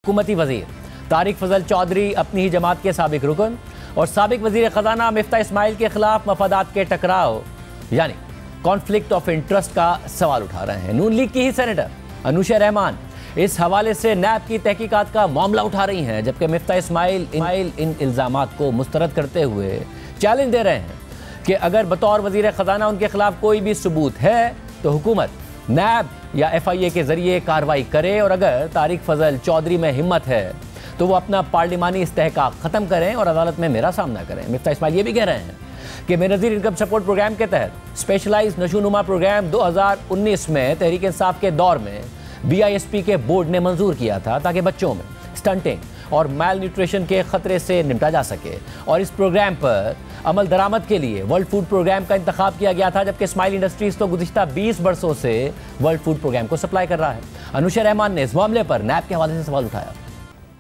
हुकूमती वजीर तारिक फजल चौधरी अपनी ही जमात के साबिक रुकन और साबिक वजीर खजाना मिफ्ता इस्माइल के खिलाफ मफादात के टकराव यानी कॉन्फ्लिक्ट ऑफ इंटरेस्ट का सवाल उठा रहे हैं। नून लीग की ही सेनेटर अनुशा रहमान इस हवाले से नैब की तहकीकात का मामला उठा रही हैं, जबकि मिफ्ता इस्माइल इन इल्जामात को मुस्तरद करते हुए चैलेंज दे रहे हैं कि अगर बतौर वजीर खजाना उनके खिलाफ कोई भी सबूत है तो हुकूमत नैब या FIA के जरिए कार्रवाई करे, और अगर तारिक फजल चौधरी में हिम्मत है तो वो अपना पार्लिमानी इस्तेहकाक ख़त्म करें और अदालत में मेरा सामना करें। मिफ्ता इस्माइल ये भी कह रहे हैं कि बेनज़ीर इनकम सपोर्ट प्रोग्राम के तहत स्पेशलाइज नशोनुमा प्रोग्राम 2019 में तहरीक इंसाफ के दौर में BISP के बोर्ड ने मंजूर किया था ताकि बच्चों में स्टंटिंग और मैल न्यूट्रिशन के खतरे से निपटा जा सके, और इस प्रोग्राम पर अमल दरामद के लिए वर्ल्ड फूड प्रोग्राम का इंतखाब किया गया था, जबकि स्माइल इंडस्ट्रीज तो गुज़िश्ता 20 बरसों से वर्ल्ड फूड प्रोग्राम को सप्लाई कर रहा है। अनुशा रहमान ने इस मामले पर नैब के हवाले से सवाल उठाया।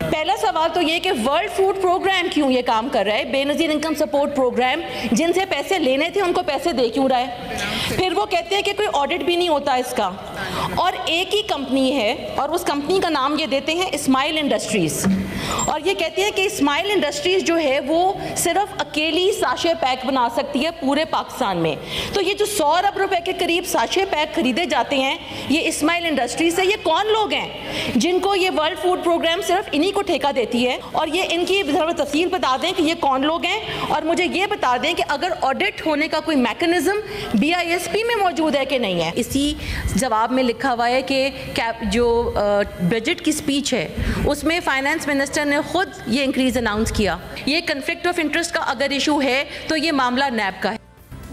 पहला सवाल तो ये कि वर्ल्ड फूड प्रोग्राम क्यों ये काम कर रहा है, बेनज़ीर इनकम सपोर्ट प्रोग्राम जिनसे पैसे लेने थे उनको पैसे दे क्यों रहा है। फिर वो कहते हैं कि कोई ऑडिट भी नहीं होता इसका, और एक ही कंपनी है और उस कंपनी का नाम ये देते हैं इस्माइल इंडस्ट्रीज़, और ये कहते हैं कि इस्माइल इंडस्ट्रीज़ जो है वो सिर्फ अकेली साशे पैक बना सकती है पूरे पाकिस्तान में। तो ये जो 100 अरब रुपए के करीब साशे पैक खरीदे जाते हैं ये इस्माइल इंडस्ट्रीज़ से, ये कौन लोग हैं जिनको ये वर्ल्ड फूड प्रोग्राम सिर्फ इन्हीं को ठेका देती है, और ये इनकी तफसील बता दें कि ये कौन लोग हैं, और मुझे ये बता दें कि अगर ऑडिट होने का कोई मैकेनिज्म BISP में मौजूद है कि नहीं है। इसी जवाब में लिखा हुआ है कि जो बजट की स्पीच है उसमें फाइनेंस मिनिस्टर ने खुद ये इंक्रीज अनाउंस किया। ये कन्फ्लिक्ट ऑफ इंटरेस्ट का अगर इशू है तो ये मामला नैब का है।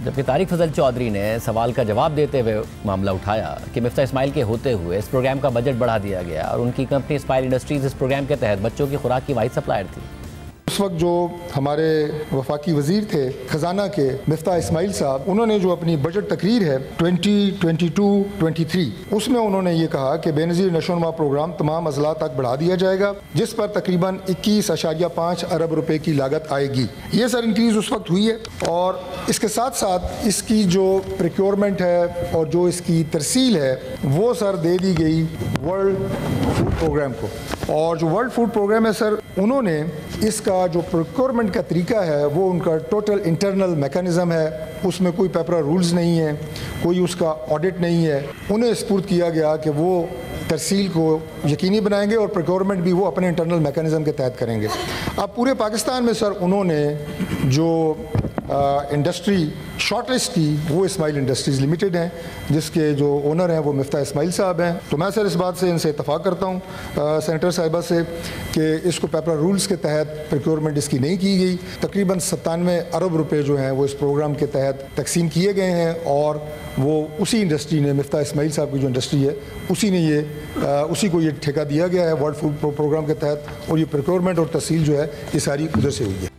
जबकि तारिक फजल चौधरी ने सवाल का जवाब देते हुए मामला उठाया कि मिफ्ता इस्माइल के होते हुए इस प्रोग्राम का बजट बढ़ा दिया गया और उनकी कंपनी स्माइल इंडस्ट्रीज इस प्रोग्राम के तहत बच्चों की खुराक की वाहिद सप्लायर थी। उस वक्त जो हमारे वफाकी वजीर थे खजाना के मिफ्ता इस्माइल साहब, उन्होंने जो अपनी बजट तकरीर है 2022-23 उसमें उन्होंने ये कहा कि बेनज़ीर नशोनुमा प्रोग्राम तमाम अजला तक बढ़ा दिया जाएगा, जिस पर तकरीबन 21.5 अरब रुपए की लागत आएगी। ये सर इंक्रीज़ उस वक्त हुई है, और इसके साथ साथ इसकी जो प्रोक्योरमेंट है और जो इसकी तरसील है वो सर दे दी गई वर्ल्ड फूड प्रोग्राम को। और जो वर्ल्ड फूड प्रोग्राम है सर, उन्होंने इसका जो प्रोक्योरमेंट का तरीका है वो उनका टोटल इंटरनल मैकेनिज़्म है, उसमें कोई पेपर रूल्स नहीं है, कोई उसका ऑडिट नहीं है। उन्हें स्पुर्द किया गया कि वो तरसील को यकीनी बनाएंगे और प्रोक्योरमेंट भी वो अपने इंटरनल मैकेनिज़्म के तहत करेंगे। अब पूरे पाकिस्तान में सर उन्होंने जो इंडस्ट्री शॉर्टलिस्ट की वो इस्माइल इंडस्ट्रीज़ लिमिटेड हैं, जिसके जो ओनर हैं वो मिफ्ता इस्माइल साहब हैं। तो मैं सर इस बात से इनसे इत्तफाक करता हूँ सेनेटर साहिबा से कि इसको पेपर रूल्स के तहत प्रोक्योरमेंट इसकी नहीं की गई। तकरीबन 97 अरब रुपए जो हैं वो इस प्रोग्राम के तहत तकसीम किए गए हैं, और वो उसी इंडस्ट्री ने, मिफ्ता इस्माइल साहब की जो इंडस्ट्री है उसी को ये ठेका दिया गया है वर्ल्ड फूड प्रोग्राम के तहत, और ये प्रोक्योरमेंट और तहसील जो है ये सारी उधर से हुई है।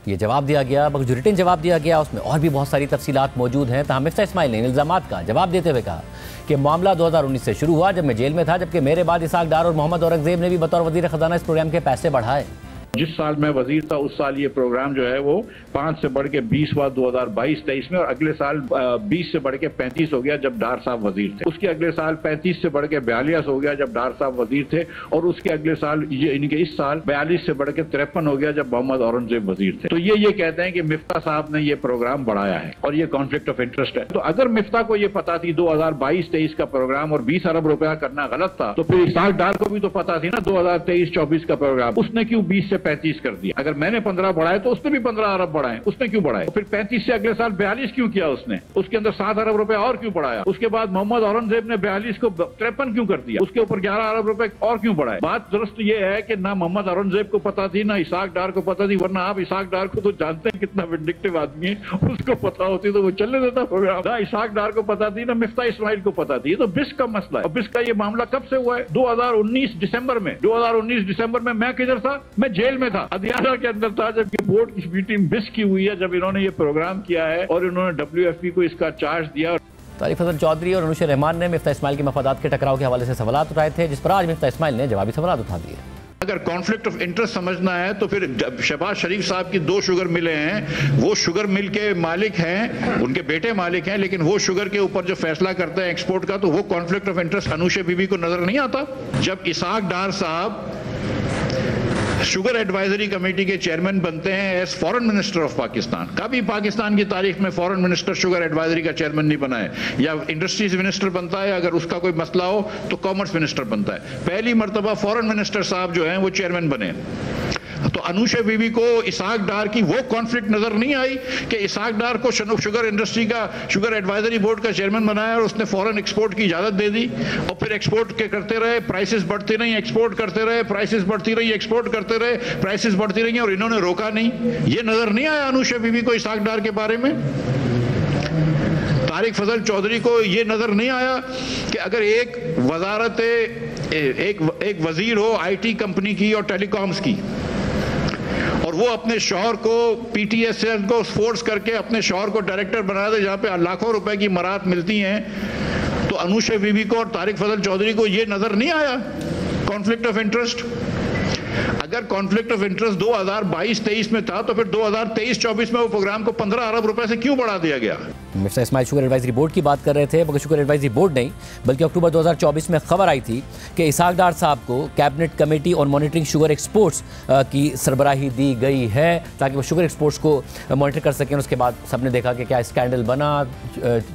ये जवाब दिया गया, जो रिटन जवाब दिया गया उसमें और भी बहुत सारी तफसीलात मौजूद हैं। तहाँ मिफ्ता इस्माइल ने इल्ज़ामात का जवाब देते हुए कहा कि मामला 2019 से शुरू हुआ जब मैं जेल में था, जबकि मेरे बाद इसाक डार और मोहम्मद औरंगजेब ने भी बतौर वज़ीर ख़जाना इस प्रोग्राम के पैसे बढ़ाए। जिस साल मैं वजीर था उस साल ये प्रोग्राम जो है वो 5 से बढ़ के 20 हुआ 2022-23 में, और अगले साल 20 से बढ़ के 35 हो गया जब डार साहब वजीर थे। उसके अगले साल 35 से बढ़ के 42 हो गया जब डार साहब वजीर थे, और उसके अगले साल इनके इस साल 42 से बढ़ के 53 हो गया जब मोहम्मद औरंगजेब वजीर थे। तो ये कहते हैं कि मिफ्ता साहब ने ये प्रोग्राम बढ़ाया है और ये कॉन्फ्लिक्ट ऑफ इंटरेस्ट है। तो अगर मिफ्ता को ये पता थी 2022-23 का प्रोग्राम और 20 अरब रुपया करना गलत था, तो फिर इसाक डार को भी तो पता थी ना 2023-24 का प्रोग्राम, उसने क्यों 20 से 35 कर दिया? अगर मैंने 15 बढ़ाए तो उसने भी 15 अरब बढ़ाए, उसने क्यों बढ़ाए? फिर 35 से अगले साल 42 क्यों किया उसने? उसके अंदर 7 अरब रुपए और क्यों बढ़ाया? उसके बाद मोहम्मद औरंगजेब ने 42 को 53 क्यों कर दिया? उसके ऊपर 11 अरब रुपए और क्यों बढ़ाए? बात दुरुस्त ये है कि ना मोहम्मद औरंगजेब को पता थी ना इसाक डार को पता थी, वरना आप इसाक डार को तो जानते हैं कितना विंडिक्टिव आदमी है, उसको पता होती तो वो चलने देता प्रोग्राम। ना इसाक डार को पता थी ना मिफ्ता इस्माइल को पता थी। ये तो बिस्क का मसला है। बिस्क का ये मामला कब से हुआ है? 2019 दिसंबर में। 2019 दिसंबर में मैं किधर था? मैं जेल में था, हदियारा के अंदर था, जबकि बोर्ड की मीटिंग बिस्क की हुई है जब इन्होंने ये प्रोग्राम किया है और इन्होंने WFP को इसका चार्ज दिया। तारिक फजल चौधरी और अनुशा रहमान ने मिफ्ता इस्माइल के मफादात के टकराव के हवाले से सवाल उठाए थे, जिस पर आज मिफ्ता इस्माइल ने जवाबी सवाल उठा दिए। अगर कॉन्फ्लिक्ट ऑफ इंटरेस्ट समझना है तो फिर शहबाज शरीफ साहब की 2 शुगर मिलें हैं, वो शुगर मिल के मालिक हैं, उनके बेटे मालिक हैं, लेकिन वो शुगर के ऊपर जो फैसला करते हैं एक्सपोर्ट का, तो वो conflict of interest Anusha Bibi को नजर नहीं आता? जब इसाक डार साहब शुगर एडवाइजरी कमेटी के चेयरमैन बनते हैं as foreign minister of Pakistan. कभी पाकिस्तान की तारीख में फॉरेन मिनिस्टर शुगर एडवाइजरी का चेयरमैन नहीं बना है। या इंडस्ट्रीज मिनिस्टर बनता है, अगर उसका कोई मसला हो तो कॉमर्स मिनिस्टर बनता है। पहली मर्तबा फॉरेन मिनिस्टर साहब जो हैं वो चेयरमैन बने। तो अनूशा बीबी को इसहाक डार की वो कॉन्फ्लिक्ट नजर नहीं आई कि इसहाक डार को शुगर इंडस्ट्री का शुगर एडवाइजरी बोर्ड का चेयरमैन बनाया और उसने फॉरेन एक्सपोर्ट की इजाजत दे दी और फिर एक्सपोर्ट के करते रहे, प्राइसेस बढ़ती रही, एक्सपोर्ट करते रहे, प्राइसेस बढ़ती रही, एक्सपोर्ट करते रहे, प्राइसेस बढ़ती रही और इन्होंने रोका नहीं। ये नजर नहीं आया अनूशा बीबी को इसहाक डार के बारे में। तारिक फजल चौधरी को ये नजर नहीं आया कि अगर एक वजीर हो आईटी कंपनी की और टेलीकॉम्स की और वो अपने शौहर को पीटीएसएल को फोर्स करके अपने शौहर को डायरेक्टर बना दे जहाँ पे लाखों रुपए की मरात मिलती हैं, तो अनूशा बीबी को और तारिक फजल चौधरी को ये नजर नहीं आया कॉन्फ्लिक्ट ऑफ इंटरेस्ट। अगर कॉन्फ्लिक्ट ऑफ इंटरेस्ट 2022-23 में था तो फिर 2023-24 में वो प्रोग्राम को 15 अरब रुपए से क्यों बढ़ा दिया गया? Miftah Ismail sugar advisory board की बात कर रहे थे, मगर शुगर एडवाइजरी बोर्ड नहीं बल्कि अक्टूबर 2024 में खबर आई थी कि इसहाक डार साहब को cabinet committee on monitoring sugar exports की सरबराही दी गई है ताकि वो शुगर एक्सपोर्ट्स को मॉनिटर कर सकें। उसके बाद सबने देखा कि क्या स्कैंडल बना,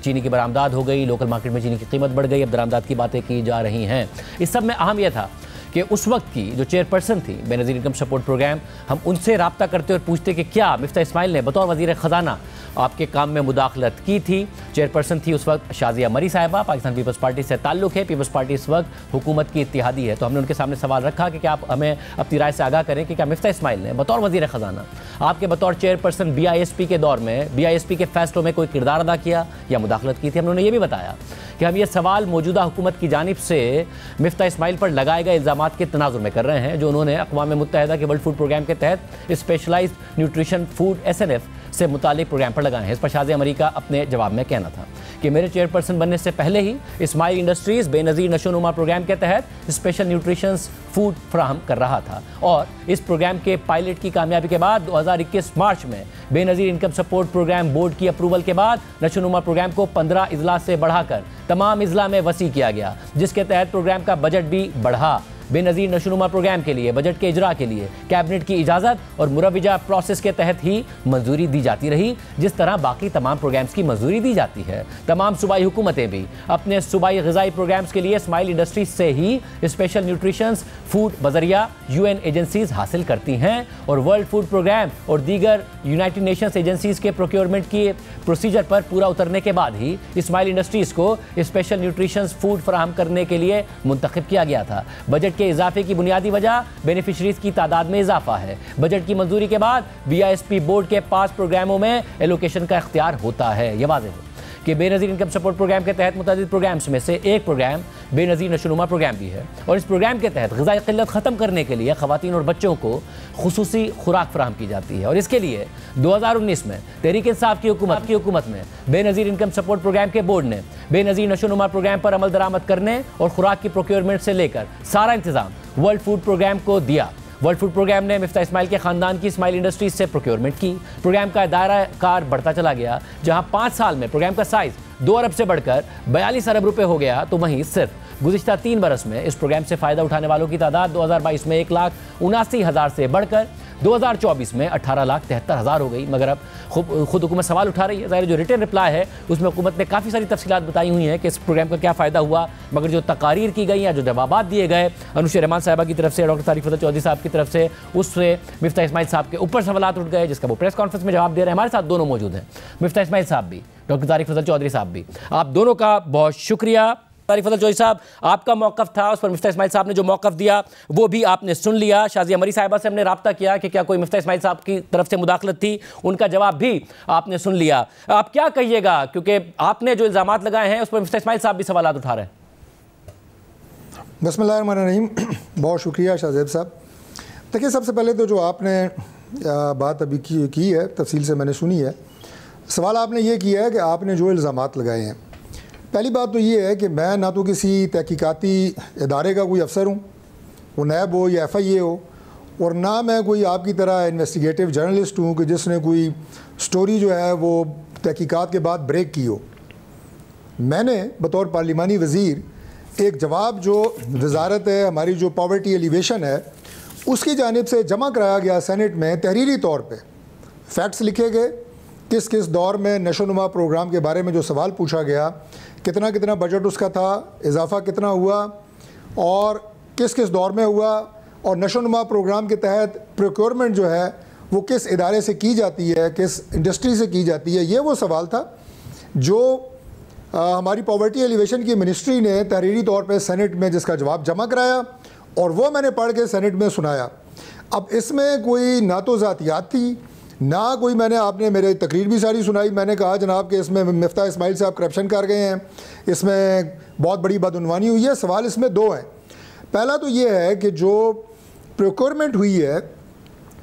चीनी की बरामदाद हो गई, लोकल मार्केट में चीनी की कीमत बढ़ गई, अब बरामदाद की बातें की जा रही हैं। इस सब में अहम यह था कि उस वक्त की जो चेयरपर्सन थी बेनज़ीर इनकम सपोर्ट प्रोग्राम, हम उनसे रब्ता करते और पूछते कि क्या मिफ्ता इस्माइल ने बतौर वज़ीर ख़जाना आपके काम में मुदाखलत की थी। चेयरपर्सन थी उस वक्त शाजिया मरी साहिबा, पाकिस्तान पीपल्स पार्टी से ताल्लुक़ है, पीपल्स पार्टी इस वक्त हुकूमत की इत्तिहादी है। तो हमने उनके सामने सवाल रखा कि क्या आप हमें अपनी राय से आगाह करें कि क्या मिफ्ता इस्माइल ने बतौर वज़ीर ख़जाना आपके बतौर चेयरपर्सन BISP के दौर में BISP के फैसलों में कोई किरदार अदा किया या मुदाखलत की थी। हमने उन्हें यह भी बताया कि हम ये सवाल मौजूदा हुकूमत की जानिब से मिफ्ता इस्माइल पर लगाए गए इल्ज़ामात के तनाजुर में कर रहे हैं जो उन्होंने अक़वाम मुत्तहिदा के वर्ल्ड फूड प्रोग्राम के तहत स्पेशलाइज्ड न्यूट्रिशन फूड SNF से मुतालिक प्रोग्राम पर लगाए हैं। इस पर शाजिया मरी का अपने जवाब में कहना था कि मेरे चेयरपर्सन बनने से पहले ही इस्माइल इंडस्ट्रीज़ बेनज़ीर नशोनुमा प्रोग्राम के तहत स्पेशल न्यूट्रिशंस फूड फ्राहम कर रहा था और इस प्रोग्राम के पायलट की कामयाबी के बाद 2021 मार्च में Benazir income support programme board की अप्रूवल के बाद नशोनुमा प्रोग्राम को 15 अजला से बढ़ाकर तमाम अजला में वसी किया गया, जिसके तहत प्रोग्राम का बजट भी बढ़ा। बेनज़ीर नशोनुमा प्रोग्राम के लिए बजट के इजरा के लिए कैबिनेट की इजाज़त और मुरव्वजा प्रोसेस के तहत ही मंजूरी दी जाती रही, जिस तरह बाकी तमाम प्रोग्राम्स की मंजूरी दी जाती है। तमाम सूबाई हुकूमतें भी अपने सूबाई ग़िज़ाई प्रोग्राम्स के लिए इस्माइल इंडस्ट्रीज से ही स्पेशल न्यूट्रिशंस फूड बजरिया UN एजेंसीज हासिल करती हैं और वर्ल्ड फूड प्रोग्राम और दीगर यूनाइटेड नेशंस एजेंसीज के प्रोक्योरमेंट की प्रोसीजर पर पूरा उतरने के बाद ही इस्माइल इंडस्ट्रीज़ को स्पेशल न्यूट्रिशंस फूड फराहम करने के लिए मुंतखब किया गया था। बजट के इजाफे की बुनियादी वजह बेनिफिशरीज की तादाद में इजाफा है। बजट की मंजूरी के बाद BISP बोर्ड के 5 प्रोग्रामों में एलोकेशन का इख्तियार होता है। यह वाज़ेह है कि बेनज़ीर इनकम सपोर्ट प्रोग्राम के तहत मुतअद्दिद प्रोग्राम्स में से एक प्रोग्राम बेनज़ीर नशोनुमा प्रोग्राम भी है और इस प्रोग्राम के तहत ग़िज़ाई क़िल्लत ख़त्म करने के लिए ख़वातीन और बच्चों को खुसूसी खुराक फराहम की जाती है और इसके लिए 2019 में तहरीक इंसाफ की हुकूमत में बेनज़ीर इनकम सपोर्ट प्रोग्राम के बोर्ड ने बेनज़ीर नशोनुमा प्रोग्राम पर अमल दरामद करने और खुराक की प्रोक्योरमेंट से लेकर सारा इंतज़ाम वर्ल्ड फूड प्रोग्राम को दिया। वर्ल्ड फूड प्रोग्राम ने मिफ्ता इस्माइल के ख़ानदान की इस्माइल इंडस्ट्रीज से प्रोक्योरमेंट की। प्रोग्राम का दायरा कार बढ़ता चला गया, जहां 5 साल में प्रोग्राम का साइज़ 2 अरब से बढ़कर 42 अरब रुपए हो गया, तो वहीं सिर्फ गुज़िश्ता 3 बरस में इस प्रोग्राम से फ़ायदा उठाने वालों की तादाद 2022 में 1,79,000 से बढ़कर 2024 में 18,73,000 हो गई। मगर अब खुद हुकूमत सवाल उठा रही है। ज़ाहिर जो रिटर्न रिप्लाई है उसमें हुकूमत ने काफ़ी सारी तफसीलात बताई हुई हैं कि इस प्रोग्राम का क्या फ़ायदा हुआ, मगर जो तकारीर की गई या जो जवाबात दिए गए अनुशा रहमान साहिबा की तरफ से, डॉक्टर तारिक फजल चौधरी साहब की तरफ से, उससे मिफ्ता इस्माइल साहब के ऊपर सवालात उठ गए, जिसका वो प्रेस कॉन्फ्रेंस में जवाब दे रहे हैं। हमारे साथ दोनों मौजूद हैं, मिफ्ता इस्माइल साहब भी, डॉक्टर तारिक फजल चौधरी साहब भी। आप दोनों का बहुत शुक्रिया। तारिक फजल चौधरी साहब, आपका मौक़िफ़ था, उस पर मिफ्ता इस्माइल साहब ने जो मौक़िफ़ दिया वो भी आपने सुन लिया। शाजिया मरी साहिबा से हमने रब्ता किया कि क्या कोई मिफ्ता इस्माइल साहब की तरफ से मुदाखलत थी, उनका जवाब भी आपने सुन लिया। आप क्या कहिएगा, क्योंकि आपने जो इल्ज़ामात लगाए हैं उस पर मिफ्ता इस्माइल साहब भी सवालात उठा रहे हैं। बिस्मिल्लाहिर्रहमानिर्रहीम, बहुत शुक्रिया शाहज़ेब साहब। देखिए, सबसे पहले तो जो आपने बात अभी की है तफसील से मैंने सुनी है। सवाल आपने ये किया है कि आपने जो इल्ज़ामात लगाए हैं, पहली बात तो ये है कि मैं ना तो किसी तहकीकाती इदारे का कोई अफसर हूँ, वो नैब हो या FIA हो, और ना मैं कोई आपकी तरह इन्वेस्टिगेटिव जर्नलिस्ट हूँ कि जिसने कोई स्टोरी जो है वो तहकीकात के बाद ब्रेक की हो। मैंने बतौर पार्लिमानी वज़ीर एक जवाब जो वजारत है हमारी, जो पॉवर्टी एलिवेशन है, उसकी जानिब से जमा कराया गया सेनेट में तहरीरी तौर पे फैक्ट्स लिखे गए, किस किस दौर में नशोनुमा प्रोग्राम के बारे में जो सवाल पूछा गया, कितना कितना बजट उसका था, इजाफा कितना हुआ और किस किस दौर में हुआ, और नशोनुमा प्रोग्राम के तहत प्रोक्योरमेंट जो है वो किस इदारे से की जाती है, किस इंडस्ट्री से की जाती है। ये वो सवाल था जो हमारी पॉवर्टी एलिवेशन की मिनिस्ट्री ने तहरीरी तौर पे सेनेट में जिसका जवाब जमा कराया और वो मैंने पढ़ के सेनेट में सुनाया। अब इसमें कोई ना तो ज़ातियात थी ना कोई, मैंने आपने मेरे तकरीर भी सारी सुनाई, मैंने कहा जनाब कि इसमें मिफ्ता इस्माइल साहब करप्शन कर गए हैं, इसमें बहुत बड़ी बदउनवानी हुई है। सवाल इसमें दो हैं। पहला तो ये है कि जो प्रोक्योरमेंट हुई है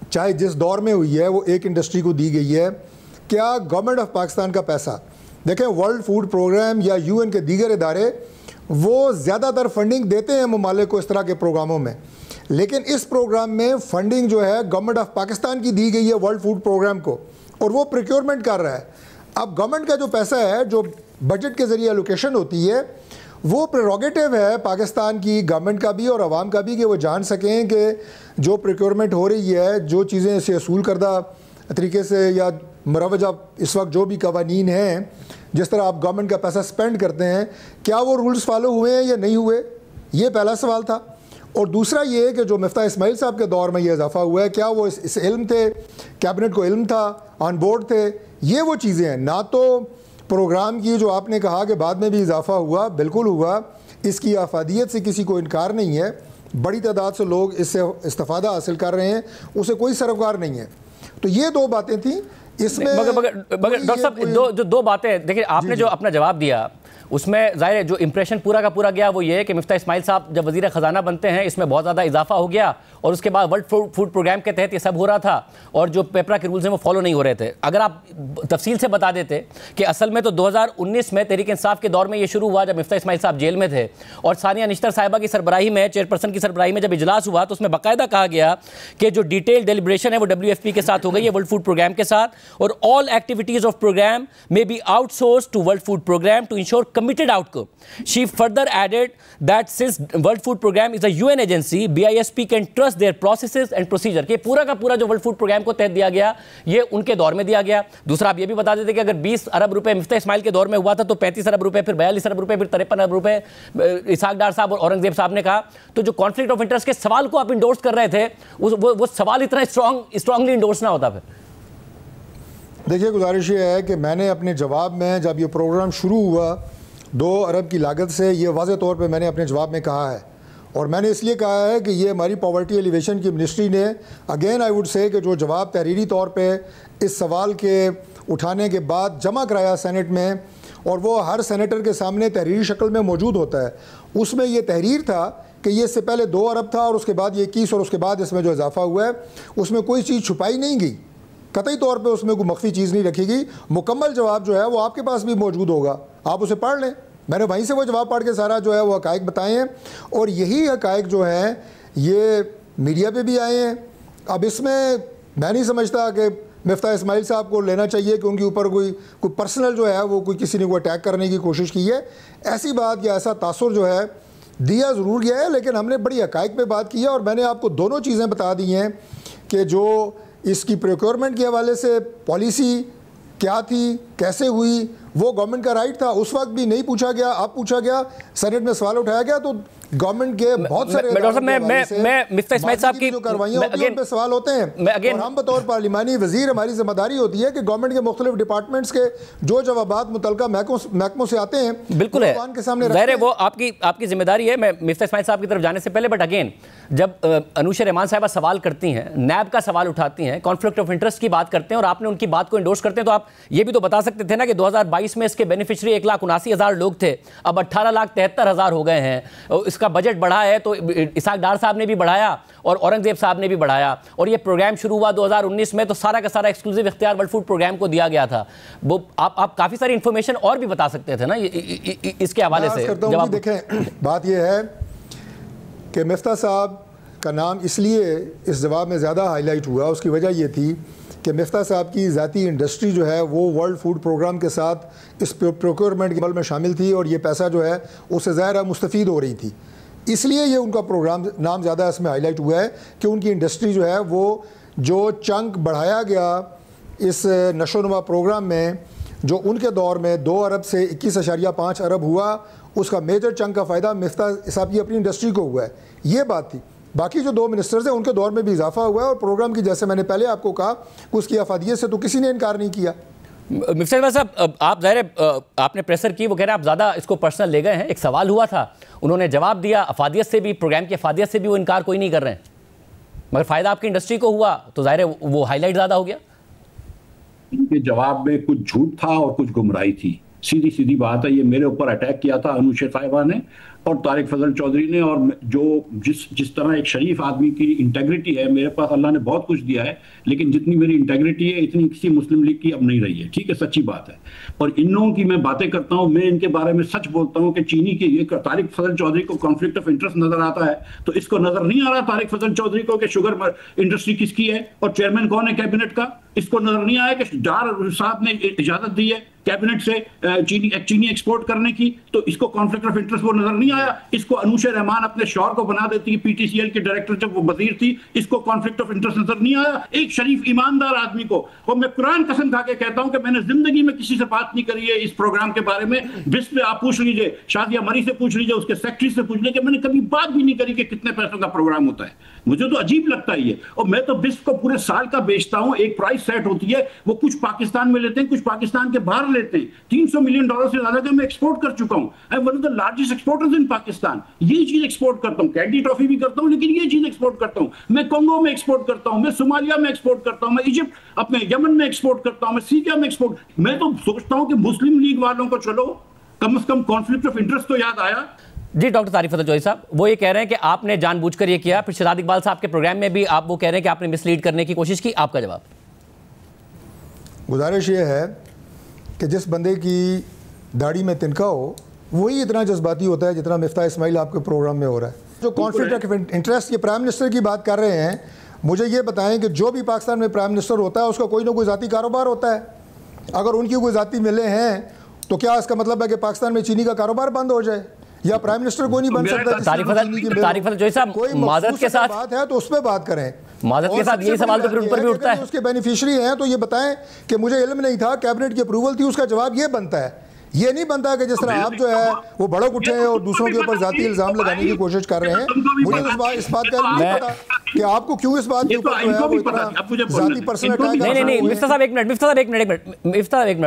चाहे जिस दौर में हुई है वो एक इंडस्ट्री को दी गई है, क्या गवर्नमेंट ऑफ पाकिस्तान का पैसा, देखें वर्ल्ड फूड प्रोग्राम या यूएन के दीगर इदारे वो ज़्यादातर फंडिंग देते हैं ममालिक को इस तरह के प्रोग्रामों में, लेकिन इस प्रोग्राम में फंडिंग जो है गवर्नमेंट ऑफ पाकिस्तान की दी गई है वर्ल्ड फूड प्रोग्राम को, और वो प्रोक्योरमेंट कर रहा है। अब गवर्नमेंट का जो पैसा है जो बजट के ज़रिए एलोकेशन होती है वो प्रेरोगेटिव है पाकिस्तान की गवर्नमेंट का भी और आवाम का भी कि वो जान सकें कि जो प्रोक्योरमेंट हो रही है, जो चीज़ें इसे असूल करदा तरीके से या मरवजा इस वक्त जो भी कवानीन हैं, जिस तरह आप गवर्नमेंट का पैसा स्पेंड करते हैं, क्या वो रूल्स फॉलो हुए हैं या नहीं हुए, ये पहला सवाल था। और दूसरा ये कि जो मिफ्ता इस्माइल साहब के दौर में ये इजाफा हुआ है, क्या वो इस इल्म थे, कैबिनेट को इल्म था, ऑन बोर्ड थे, ये वो चीज़ें हैं। ना तो प्रोग्राम की जो आपने कहा कि बाद में भी इजाफा हुआ, बिल्कुल हुआ, इसकी आफादियत से किसी को इनकार नहीं है, बड़ी तादाद से लोग इससे इस्तिफादा हासिल कर रहे हैं, उसे कोई सरोकार नहीं है। तो ये दो बातें थी इसमें। मगर डॉक्टर साहब दो बातें देखिए, आपने जो अपना जवाब दिया उसमें ज़ाहिर है जो इंप्रेशन पूरा का पूरा गया वो ये है कि मिफ्ता इस्माइल साहब जब वज़ीर ख़जाना बनते हैं इसमें बहुत ज़्यादा इजाफा हो गया और उसके बाद वर्ल्ड फूड प्रोग्राम के तहत ये सब हो रहा था और जो पेपरा के रूल्स हैं वो फॉलो नहीं हो रहे थे। अगर आप तफसील से बता देते कि असल में तो 2019 में तहरीक इंसाफ के दौर में ये शुरू हुआ जब मिफ्ता इस्माइल साहब जेल में थे, और सानिया निश्तर साहिबा की सरबराही में, चेयरपर्सन की सरबराही में जब इजलास हुआ तो उसमें बाकायदा कहा गया कि जो डिटेल डेलिब्रेशन है वो WFP के साथ हो गई है, वर्ल्ड फूड प्रोग्राम के साथ, और all activities of programme may be outsource to world food programme to ensure committed outcome. She further added that since World Food Program is a UN agency, BISP can trust their processes and procedure। कि पूरा का पूरा जो world food programme को तहत दिया गया ये उनके दौर में दिया गया। दूसरा आप ये भी बता देते कि अगर 20 अरब रुपए मिफ्ता इस्माइल के दौर में हुआ था तो 35 अरब रुपए, फिर 42 अरब रुपए, फिर 53 अरब रुपए इसहाक डार साहब और औरंगजेब साहब ने कहा। तो जो कॉन्फ्लिक्ट ऑफ इंटरेस्ट के सवाल को आप इंडोर्स कर रहे थे वो सवाल इतना स्ट्रांगली इंडोर्स ना होता। फिर देखिए गुजारिश ये है कि मैंने अपने जवाब में जब ये प्रोग्राम शुरू हुआ 2 अरब की लागत से, ये वाज़े तौर पे मैंने अपने जवाब में कहा है, और मैंने इसलिए कहा है कि ये हमारी पॉवर्टी एलिवेशन की मिनिस्ट्री ने अगेन आई वुड से कि जो जवाब तहरीरी तौर पे इस सवाल के उठाने के बाद जमा कराया सेनेट में, और वो हर सेनेटर के सामने तहरीरी शक्ल में मौजूद होता है, उसमें ये तहरीर था कि ये इससे पहले 2 अरब था और उसके बाद ये 21 और उसके बाद इसमें जो इजाफा हुआ है उसमें कोई चीज़ छुपाई नहीं गई, कतई तौर पे उसमें कोई मख्फी चीज़ नहीं रखी गई। मुकम्मल जवाब जो है वो आपके पास भी मौजूद होगा, आप उसे पढ़ लें। मैंने वहीं से वो जवाब पढ़ के सारा जो है वो हक़ाइक़ बताए हैं, और यही हक़ाइक़ जो हैं ये मीडिया पे भी आए हैं। अब इसमें मैं नहीं समझता कि मिफ्ता इस्माइल साहब को लेना चाहिए कि उनके ऊपर कोई पर्सनल जो है वो कोई किसी ने कोई अटैक करने की कोशिश की है, ऐसी बात या ऐसा तासुर जो है दिया ज़रूर गया है, लेकिन हमने बड़ी हक़ाइक़ पे बात की है। और मैंने आपको दोनों चीज़ें बता दी हैं कि जो इसकी प्रोक्योरमेंट के हवाले से पॉलिसी क्या थी, कैसे हुई, वो गवर्नमेंट का राइट था, उस वक्त भी नहीं पूछा गया, अब पूछा गया, सेनेट में सवाल उठाया गया, तो गवर्नमेंट के बहुत सारे मैं मिफ्ता इस्माइल साहब की जो कार्रवाइयां होती हैं उन पे सवाल होते हैं, और हम बतौर पार्लिमानी वजीर हमारी जिम्मेदारी होती है कि गवर्नमेंट के मुख्तलिफ डिपार्टमेंट्स के जो जवाबात मुतल्लिका महकमों से आते हैं बिल्कुल है के सामने रखते हैं। वो आपकी जिम्मेदारी है। मैं मिफ्ता इस्माइल साहब की तरफ जाने से पहले, बट अगेन जब अनुशा रहमान साहिबा सवाल करती हैं, नैब का सवाल उठाती हैं, कॉन्फ्लिक्ट ऑफ इंटरेस्ट की बात करते हैं और आपने उनकी बात को इंडोर्स करते हैं, तो आप ये भी तो बता सकते थे ना कि 2022 में इसके बेनिफिशियरी 1,79,000 लोग थे, अब 18,73,000 हो गए हैं। इसका बजट बढ़ा है तो इसहाक डार साहब ने भी बढ़ाया और औरंगजेब साहब ने भी बढ़ाया, और ये प्रोग्राम शुरू हुआ 2019 में, तो सारा का सारा एक्सक्लूसिव इख्तियार वर्ल्ड फूड प्रोग्राम को दिया गया था। वो आप काफ़ी सारी इंफॉर्मेशन और भी बता सकते थे ना इसके हवाले से। जवाब देखें, बात यह है कि मिफ्ता साहब का नाम इसलिए इस जवाब में ज़्यादा हाईलाइट हुआ, उसकी वजह यह थी कि मिफ्ता साहब की ज़ाती इंडस्ट्री जो है वो वर्ल्ड फूड प्रोग्राम के साथ इस प्रोक्योरमेंट के अमल में शामिल थी, और ये पैसा जो है उससे ज़ाहिर मुस्तफ़ीद हो रही थी। इसलिए ये उनका प्रोग्राम नाम ज़्यादा इसमें हाईलाइट हुआ है कि उनकी इंडस्ट्री जो है वो जो चंक बढ़ाया गया इस नशोनुमा प्रोग्राम में, जो उनके दौर में 2 अरब से 21.5 अरब हुआ, उसका मेजर चंक का फ़ायदा मिफ्ता साहब की अपनी इंडस्ट्री को हुआ है। ये बात थी। बाकी जो 2 मिनिस्टर्स हैं उनके दौर में भी इजाफा हुआ है और प्रोग्राम की, जैसे मैंने पहले आपको कहा, उसकी अफादियत से तो किसी ने इनकार नहीं किया। मिफ्ता साहब, आप ज़ाहिर आपने प्रेशर की, वो कह रहे हैं आप ज़्यादा इसको पर्सनल ले गए हैं। एक सवाल हुआ था, उन्होंने जवाब दिया, अफादियत से भी, प्रोग्राम की अफादियत से भी वो इनकार कोई नहीं कर रहे हैं, मगर फ़ायदा आपकी इंडस्ट्री को हुआ तो ज़ाहिर है वो हाईलाइट ज़्यादा हो गया। इनके जवाब में कुछ झूठ था और कुछ गुमराही थी। सीधी सीधी बात है। ये मेरे ऊपर अटैक किया था अनुशे साहिबा ने और तारिक फजल चौधरी ने, और जो जिस तरह एक शरीफ आदमी की इंटेग्रिटी है, मेरे पास अल्लाह ने बहुत कुछ दिया है, लेकिन जितनी मेरी इंटेग्रिटी है इतनी किसी मुस्लिम लीग की अब नहीं रही है। ठीक है, सच्ची बात है। और इन लोगों की मैं बातें करता हूं, मैं इनके बारे में सच बोलता हूं कि चीनी के ये तारिक फजल चौधरी को कॉन्फ्लिक्ट ऑफ इंटरेस्ट नजर आता है, तो इसको नजर नहीं आ रहा तारिक फजल चौधरी को कि शुगर इंडस्ट्री किसकी है और चेयरमैन कौन है कैबिनेट का। इसको नजर नहीं आया कि डार साहब ने इजाजत दी है कैबिनेट से चीनी एक्सपोर्ट करने की, तो इसको कॉन्फ्लिक्ट ऑफ इंटरेस्ट वो नजर नहीं आया। इसको अनुशे रहमान अपने शौहर को बना देती है पीटीसीएल के डायरेक्टर जब वो वजीर थी, इसको कॉन्फ्लिक्ट ऑफ इंटरेस्ट नजर नहीं आया। एक शरीफ ईमानदार आदमी को, और मैं कुरान कसम खा के कहता हूं कि मैंने जिंदगी में किसी से बात नहीं करी है इस प्रोग्राम के बारे में। बिस पे आप पूछ लीजिए, शादिया मरी से पूछ लीजिए, उसके सेक्रेटरी से पूछ लीजिए, मैंने कभी बात भी नहीं करी कि कितने पैसों का प्रोग्राम होता है। मुझे तो अजीब लगता है ये। और मैं तो बिस को पूरे साल का बेचता हूं, एक प्राइस सेट होती है, वो कुछ पाकिस्तान में लेते हैं, कुछ पाकिस्तान के बाहर लेते हैं। 300 मिलियन डॉलर से ज्यादा का मैं एक्सपोर्ट कर चुका हूं। I am one of the largest exporters in Pakistan. ये चीज एक्सपोर्ट करता हूं, कैंडी ट्रॉफी भी करता हूं, लेकिन ये चीज एक्सपोर्ट करता हूं। मैं कांगो में एक्सपोर्ट करता हूं, मैं सोमालिया में एक्सपोर्ट करता हूं, मैं इजिप्ट अपने यमन में एक्सपोर्ट करता हूं, मैं सीरिया में एक्सपोर्ट। मैं तो सोचता हूं कि मुस्लिम लीग वालों को चलो कम से कम कॉन्फ्लिक्ट ऑफ इंटरेस्ट तो याद आया। जी डॉक्टर तारिक फजल चौधरी साहब, वो ये कह रहे हैं कि आपने जानबूझकर ये किया, फिर शहजाद इकबाल साहब के प्रोग्राम में भी आप वो कह रहे हैं कि आपने मिसलीड करने की कोशिश की। आपका जवाब? गुजारिश ये है कि जिस बंदे की दाढ़ी में तिनका हो वही इतना जज्बाती होता है जितना मिफ्ता इस्माइल आपके प्रोग्राम में हो रहा है। जो कॉन्फ्लिक्ट ऑफ इंटरेस्ट, ये प्राइम मिनिस्टर की बात कर रहे हैं, मुझे ये बताएं कि जो भी पाकिस्तान में प्राइम मिनिस्टर होता है उसका कोई ना कोई ज़ाती कारोबार होता है। अगर उनकी कोई ज़ाती मिले हैं तो क्या इसका मतलब है कि पाकिस्तान में चीनी का कारोबार बंद हो जाए या प्राइम मिनिस्टर कोई नहीं बन सकता? तारिक फजल चौधरी साहब, कोई माजरत के साथ बात है तो उस पर बात करें। माजरत के साथ यही सवाल तो फिर ऊपर भी उठता है, उसके बेनिफिशियरी हैं तो ये बताएं कि मुझे इल्म नहीं था, कैबिनेट की अप्रूवल थी। उसका जवाब ये बनता है, ये नहीं बनता कि जिस तरह आप जो है वो भड़क उठे हैं और दूसरों के ऊपर जाती इल्जाम लगाने की कोशिश कर रहे हैं। मुझे तो इस बात का नहीं पता कि आपको क्यों इस बात के ऊपर जो है वो इतना जाती पर्सनल अटैक। नहीं, मिफ्ता साहब एक मिनट,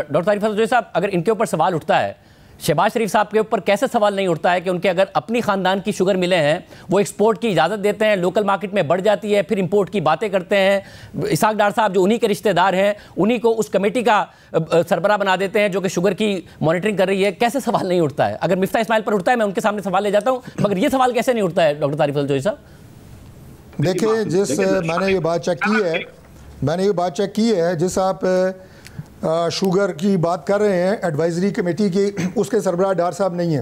डॉक्टर तारिक फजल चौधरी साहब, अगर इनके ऊपर सवाल उठता है, शहबाज शरीफ साहब के ऊपर कैसे सवाल नहीं उठता है कि उनके अगर अपनी खानदान की शुगर मिले हैं, वो एक्सपोर्ट की इजाज़त देते हैं, लोकल मार्केट में बढ़ जाती है, फिर इंपोर्ट की बातें करते हैं। इसाक डार साहब जो उन्हीं के रिश्तेदार हैं, उन्हीं को उस कमेटी का सरबराह बना देते हैं जो कि शुगर की मॉनिटरिंग कर रही है। कैसे सवाल नहीं उठता है? अगर मिफ्ता इस्माइल पर उठता है मैं उनके सामने सवाल ले जाता हूँ, मगर ये सवाल कैसे नहीं उठता है डॉक्टर तारिक फजल चौधरी साहब? देखिए, जिस मैंने ये बात चेक की है, जिस आप शुगर की बात कर रहे हैं एडवाइजरी कमेटी की, उसके सरबराह डार साहब नहीं है।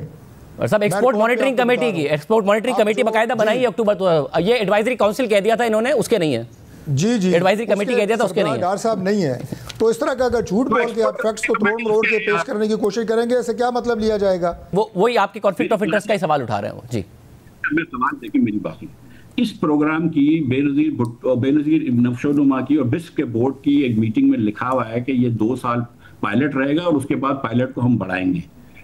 और सब एक्सपोर्ट मॉनिटरिंग कमेटी की, एक्सपोर्ट मॉनिटरिंग कमेटी बाकायदा बनाई है अक्टूबर, तो ये एडवाइजरी काउंसिल कह दिया था इन्होंने, उसके नहीं है। जी, एडवाइजरी कमेटी कह दिया था, उसके नहीं है। डार साहब नहीं है। तो इस तरह का अगर झूठ बोल के आप फैक्ट्स को तोड़ मरोड़ के पेश करने की कोशिश करेंगे, इससे क्या मतलब लिया जाएगा? वही आपके कॉन्फ्लिक्ट ऑफ इंटरेस्ट का ही सवाल उठा रहे हैं वो। जी, मैं सवाल देखिए, मेरी बात इस प्रोग्राम की बेनजीर नशोनुमा की और बिस्क के बोर्ड की एक मीटिंग में लिखा हुआ है कि ये 2 साल पायलट रहेगा और उसके बाद पायलट को हम बढ़ाएंगे।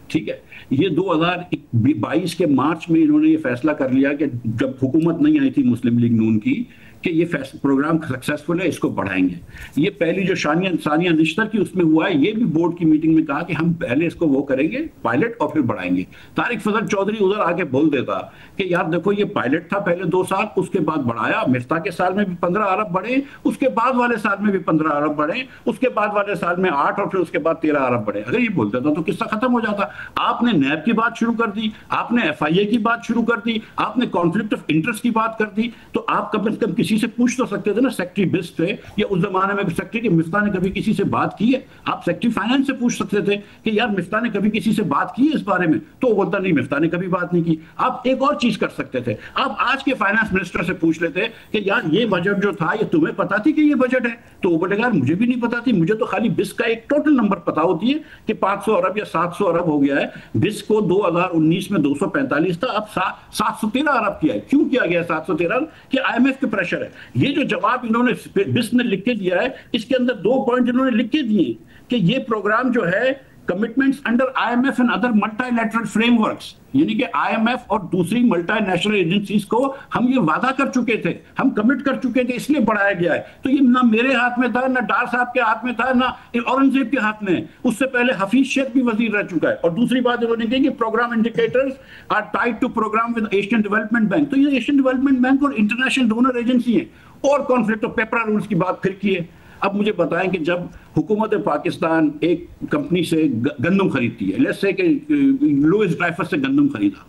ठीक है, ये 2022 के मार्च में इन्होंने ये फैसला कर लिया कि जब हुकूमत नहीं आई थी मुस्लिम लीग नून की, कि ये प्रोग्राम सक्सेसफुल है, इसको बढ़ाएंगे। ये पहली जो सानिया निश्तर की उसमें हुआ है, ये भी बोर्ड की मीटिंग में कहा कि हम पहले इसको वो करेंगे पायलट और फिर बढ़ाएंगे। तारिक फजल चौधरी उधर आके बोल देता कि यार देखो ये पायलट था पहले 2 साल, उसके बाद बढ़ाया, मिफ्ता के साल में भी 15 अरब बढ़े, उसके बाद वाले साल में भी 15 अरब बढ़े, उसके बाद वाले साल में 8 और फिर उसके बाद 13 अरब बढ़े। अगर ये बोल देता तो किस्सा खत्म हो जाता। आपने नैब की बात शुरू कर दी, आपने FIA की बात शुरू कर दी, आपने कॉन्फ्लिक्ट ऑफ इंटरेस्ट की बात कर दी, तो आप कम से कम किसी किसी से पूछ तो सकते थे ना, सेक्रेटरी बिस थे, या उस जमाने में सेक्रेटरी मिफ्ता ने कभी किसी से बात की है? आप सेक्रेटरी फाइनेंस से पूछ सकते थे कि यार मिफ्ता ने कभी किसी से बात की है इस बारे में, तो वो बोलता नहीं मिफ्ता ने कभी बात नहीं की। आप एक और चीज कर सकते थे, आप आज के फाइनेंस मिनिस्टर से पूछ लेते कि यार ये बजट जो था ये तुम्हें पता थी कि ये बजट है? तो वो बोलेगा मुझे भी नहीं पता थी, मुझे तो खाली बिस का एक टोटल नंबर पता होती है कि 500 अरब या 700 अरब हो गया है। बिस को 2019 में 245 था, अब 713 अरब किया है। क्यों किया गया 713? कि IMF के प्रेशर है। ये जो जवाब इन्होंने बिस ने लिख के दिया है, इसके अंदर 2 पॉइंट इन्होंने लिख के दिए कि ये प्रोग्राम जो है commitments under IMF and other multilateral frameworks, यानी कि IMF और दूसरी मल्टीनेशनल एजेंसीज को हम ये वादा कर चुके थे, हम कमिट कर चुके थे, इसलिए बढ़ाया गया है। तो ये ना मेरे हाथ में था, ना डार साहब के हाथ में था, ना औरंगजेब के हाथ में। उससे पहले हफीज शेख भी वजीर रह चुका है। और दूसरी बात इन्होंने कही कि programme indicators are tied to programme with Asian Development Bank. तो ये एशियन डेवलपमेंट बैंक और इंटरनेशनल डोनर एजेंसी है। और कॉन्फ्लिक्ट ऑफ पेपरा रूल्स की बात फिर की है। अब मुझे बताएं कि जब हुकूमत पाकिस्तान एक कंपनी से गंदम खरीदती है, लेट्स से कि लुइस ड्राइफस से गंदम खरीदा,